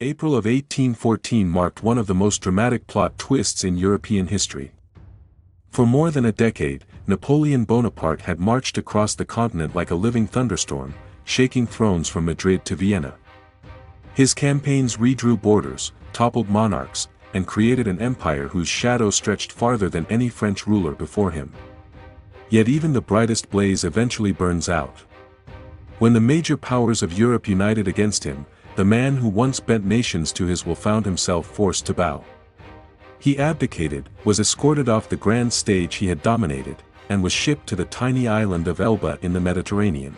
April of 1814 marked one of the most dramatic plot twists in European history. For more than a decade, Napoleon Bonaparte had marched across the continent like a living thunderstorm, shaking thrones from Madrid to Vienna. His campaigns redrew borders, toppled monarchs, and created an empire whose shadow stretched farther than any French ruler before him. Yet even the brightest blaze eventually burns out. When the major powers of Europe united against him, the man who once bent nations to his will found himself forced to bow. He abdicated, was escorted off the grand stage he had dominated, and was shipped to the tiny island of Elba in the Mediterranean.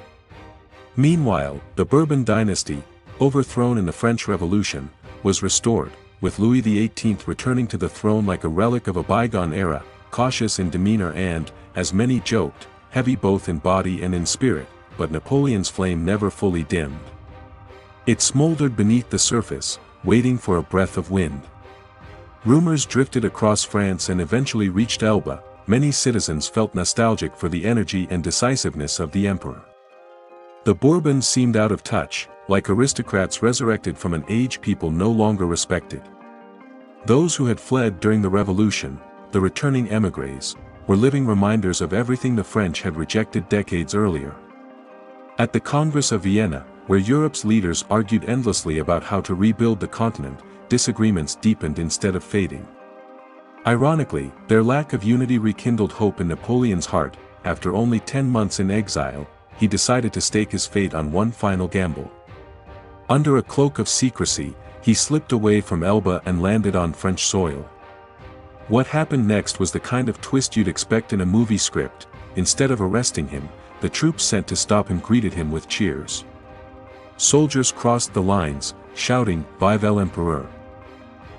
Meanwhile, the Bourbon dynasty, overthrown in the French Revolution, was restored, with Louis XVIII returning to the throne like a relic of a bygone era, cautious in demeanor and, as many joked, heavy both in body and in spirit, but Napoleon's flame never fully dimmed. It smoldered beneath the surface, waiting for a breath of wind. Rumors drifted across France and eventually reached Elba. Many citizens felt nostalgic for the energy and decisiveness of the emperor. The Bourbons seemed out of touch, like aristocrats resurrected from an age people no longer respected. Those who had fled during the Revolution, the returning émigrés, were living reminders of everything the French had rejected decades earlier. At the Congress of Vienna, where Europe's leaders argued endlessly about how to rebuild the continent, disagreements deepened instead of fading. Ironically, their lack of unity rekindled hope in Napoleon's heart. After only 10 months in exile, he decided to stake his fate on one final gamble. Under a cloak of secrecy, he slipped away from Elba and landed on French soil. What happened next was the kind of twist you'd expect in a movie script. Instead of arresting him, the troops sent to stop him greeted him with cheers. Soldiers crossed the lines, shouting, "Vive l'Empereur!"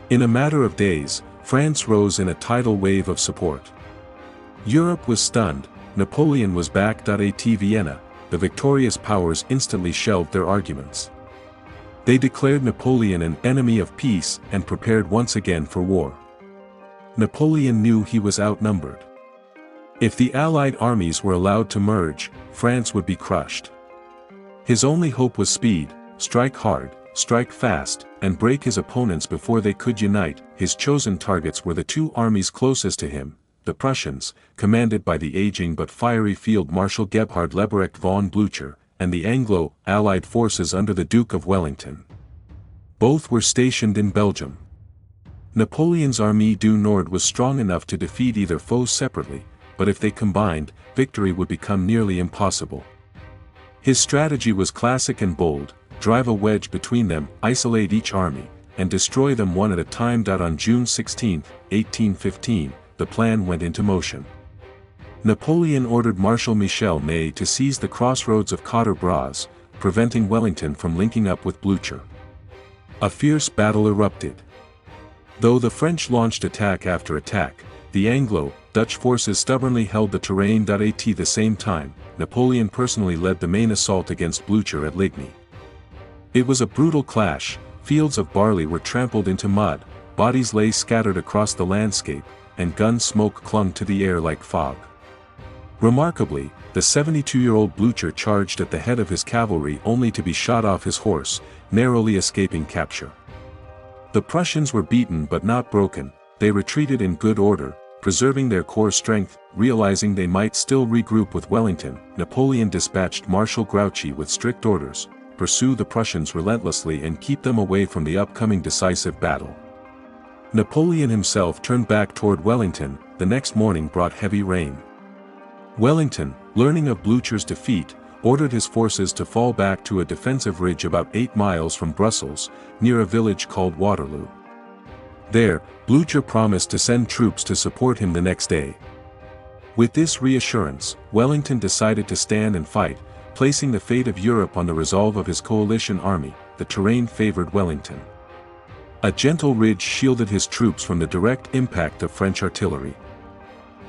In a matter of days, France rose in a tidal wave of support. Europe was stunned. Napoleon was back. At Vienna, the victorious powers instantly shelved their arguments. They declared Napoleon an enemy of peace and prepared once again for war. Napoleon knew he was outnumbered. If the Allied armies were allowed to merge, France would be crushed. His only hope was speed: strike hard, strike fast, and break his opponents before they could unite. His chosen targets were the two armies closest to him, the Prussians, commanded by the aging but fiery Field Marshal Gebhard Leberecht von Blücher, and the Anglo-Allied forces under the Duke of Wellington. Both were stationed in Belgium. Napoleon's Armée du Nord was strong enough to defeat either foe separately, but if they combined, victory would become nearly impossible. His strategy was classic and bold: drive a wedge between them, isolate each army, and destroy them one at a time. On June 16, 1815, the plan went into motion. Napoleon ordered Marshal Michel Ney to seize the crossroads of Quatre Bras, preventing Wellington from linking up with Blücher. A fierce battle erupted. Though the French launched attack after attack, the Anglo-Dutch forces stubbornly held the terrain. At the same time, Napoleon personally led the main assault against Blücher at Ligny. It was a brutal clash. Fields of barley were trampled into mud, bodies lay scattered across the landscape, and gun smoke clung to the air like fog. Remarkably, the 72-year-old Blücher charged at the head of his cavalry only to be shot off his horse, narrowly escaping capture. The Prussians were beaten but not broken. They retreated in good order, preserving their core strength. Realizing they might still regroup with Wellington, Napoleon dispatched Marshal Grouchy with strict orders: pursue the Prussians relentlessly and keep them away from the upcoming decisive battle. Napoleon himself turned back toward Wellington. The next morning brought heavy rain. Wellington, learning of Blücher's defeat, ordered his forces to fall back to a defensive ridge about 8 miles from Brussels, near a village called Waterloo. There, Blücher promised to send troops to support him the next day. With this reassurance, Wellington decided to stand and fight, placing the fate of Europe on the resolve of his coalition army. The terrain favored Wellington. A gentle ridge shielded his troops from the direct impact of French artillery.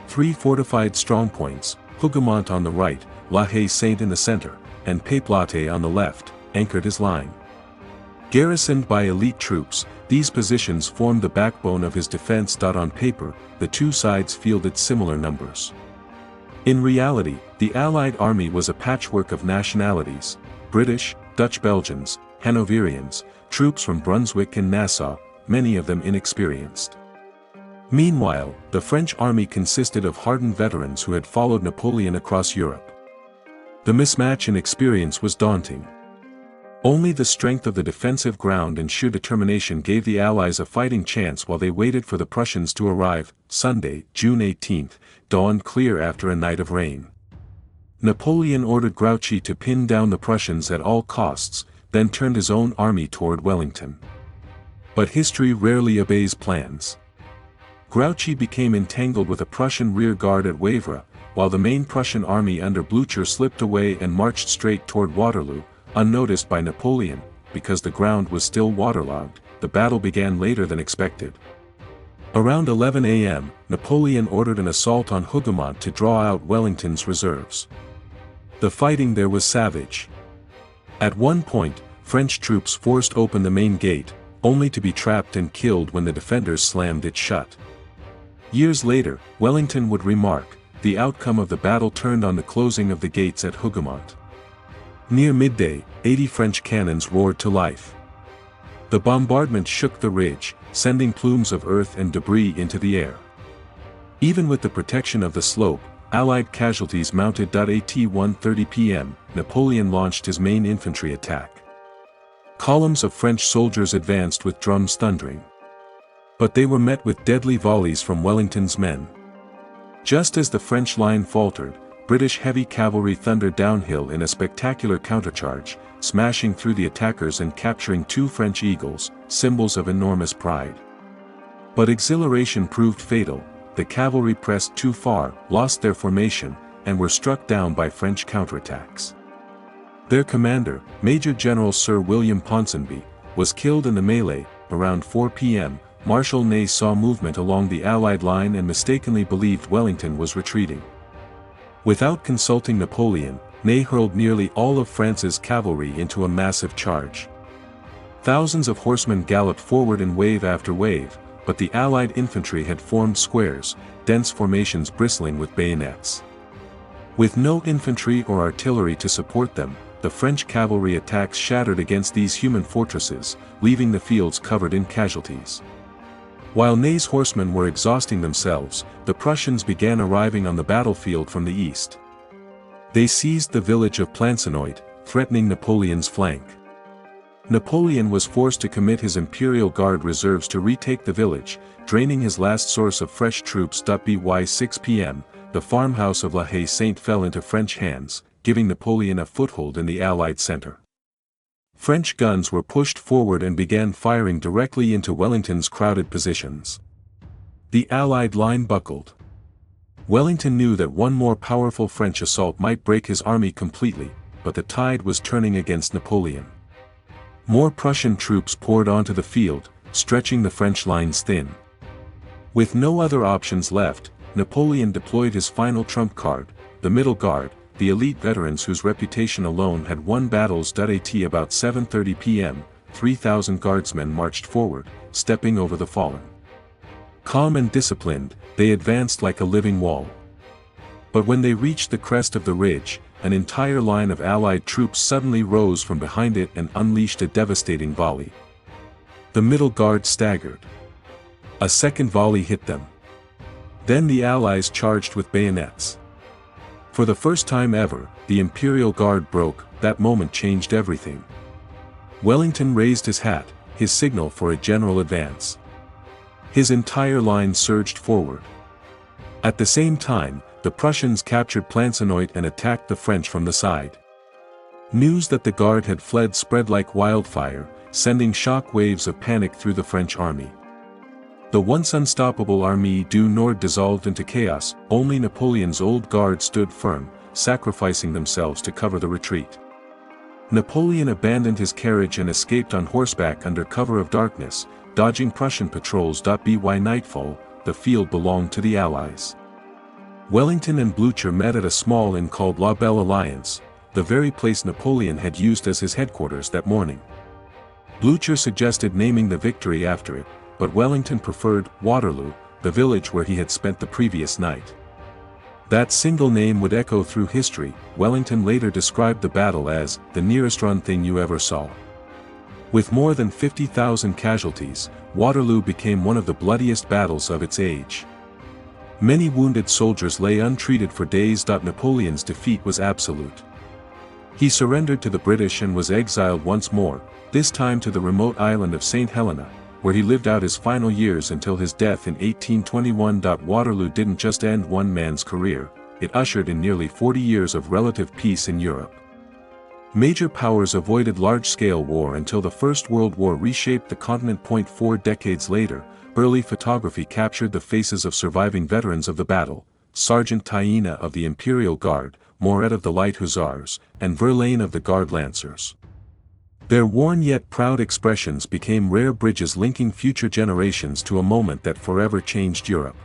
3 fortified strongpoints, Hougoumont on the right, La Haye-Saint in the center, and Papelotte on the left, anchored his line. Garrisoned by elite troops, these positions formed the backbone of his defense. On paper, the two sides fielded similar numbers. In reality, the Allied army was a patchwork of nationalities: British, Dutch Belgians, Hanoverians, troops from Brunswick and Nassau, many of them inexperienced. Meanwhile, the French army consisted of hardened veterans who had followed Napoleon across Europe. The mismatch in experience was daunting. Only the strength of the defensive ground and sheer determination gave the Allies a fighting chance while they waited for the Prussians to arrive. Sunday, June 18, dawned clear after a night of rain. Napoleon ordered Grouchy to pin down the Prussians at all costs, then turned his own army toward Wellington. But history rarely obeys plans. Grouchy became entangled with a Prussian rear guard at Wavre, while the main Prussian army under Blücher slipped away and marched straight toward Waterloo, unnoticed by Napoleon. Because the ground was still waterlogged, the battle began later than expected. Around 11 a.m., Napoleon ordered an assault on Hougoumont to draw out Wellington's reserves. The fighting there was savage. At one point, French troops forced open the main gate, only to be trapped and killed when the defenders slammed it shut. Years later, Wellington would remark, "The outcome of the battle turned on the closing of the gates at Hougoumont." Near midday, 80 French cannons roared to life. The bombardment shook the ridge, sending plumes of earth and debris into the air. Even with the protection of the slope, Allied casualties mounted. At 1:30 p.m., Napoleon launched his main infantry attack. Columns of French soldiers advanced with drums thundering. But they were met with deadly volleys from Wellington's men. Just as the French line faltered, British heavy cavalry thundered downhill in a spectacular countercharge, smashing through the attackers and capturing 2 French eagles, symbols of enormous pride. But exhilaration proved fatal. The cavalry pressed too far, lost their formation, and were struck down by French counterattacks. Their commander, Major General Sir William Ponsonby, was killed in the melee. Around 4 p.m., Marshal Ney saw movement along the Allied line and mistakenly believed Wellington was retreating. Without consulting Napoleon, Ney hurled nearly all of France's cavalry into a massive charge. Thousands of horsemen galloped forward in wave after wave, but the Allied infantry had formed squares, dense formations bristling with bayonets. With no infantry or artillery to support them, the French cavalry attacks shattered against these human fortresses, leaving the fields covered in casualties. While Ney's horsemen were exhausting themselves, the Prussians began arriving on the battlefield from the east. They seized the village of Plancenoit, threatening Napoleon's flank. Napoleon was forced to commit his Imperial Guard reserves to retake the village, draining his last source of fresh troops. By 6 p.m., the farmhouse of La Haye-Sainte fell into French hands, giving Napoleon a foothold in the Allied center. French guns were pushed forward and began firing directly into Wellington's crowded positions. The Allied line buckled. Wellington knew that one more powerful French assault might break his army completely, but the tide was turning against Napoleon. More Prussian troops poured onto the field, stretching the French lines thin. With no other options left, Napoleon deployed his final trump card, the Middle Guard, the elite veterans whose reputation alone had won battles. At about 7:30 p.m., 3,000 guardsmen marched forward, stepping over the fallen. Calm and disciplined, they advanced like a living wall. But when they reached the crest of the ridge, an entire line of Allied troops suddenly rose from behind it and unleashed a devastating volley. The Middle Guard staggered. A second volley hit them. Then the Allies charged with bayonets. For the first time ever, the Imperial Guard broke. That moment changed everything. Wellington raised his hat, his signal for a general advance. His entire line surged forward. At the same time, the Prussians captured Plancenoit and attacked the French from the side. News that the Guard had fled spread like wildfire, sending shock waves of panic through the French army. The once unstoppable Armée du Nord dissolved into chaos. Only Napoleon's old guard stood firm, sacrificing themselves to cover the retreat. Napoleon abandoned his carriage and escaped on horseback under cover of darkness, dodging Prussian patrols. By nightfall, the field belonged to the Allies. Wellington and Blücher met at a small inn called La Belle Alliance, the very place Napoleon had used as his headquarters that morning. Blücher suggested naming the victory after it, but Wellington preferred Waterloo, the village where he had spent the previous night. That single name would echo through history. Wellington later described the battle as the nearest run thing you ever saw. With more than 50,000 casualties, Waterloo became one of the bloodiest battles of its age. Many wounded soldiers lay untreated for days. Napoleon's defeat was absolute. He surrendered to the British and was exiled once more, this time to the remote island of St. Helena, where he lived out his final years until his death in 1821. Waterloo didn't just end one man's career, it ushered in nearly 40 years of relative peace in Europe. Major powers avoided large-scale war until the First World War reshaped the continent. 4 decades later, early photography captured the faces of surviving veterans of the battle: Sergeant Taina of the Imperial Guard, Moret of the Light Hussars, and Verlaine of the Guard Lancers. Their worn yet proud expressions became rare bridges linking future generations to a moment that forever changed Europe.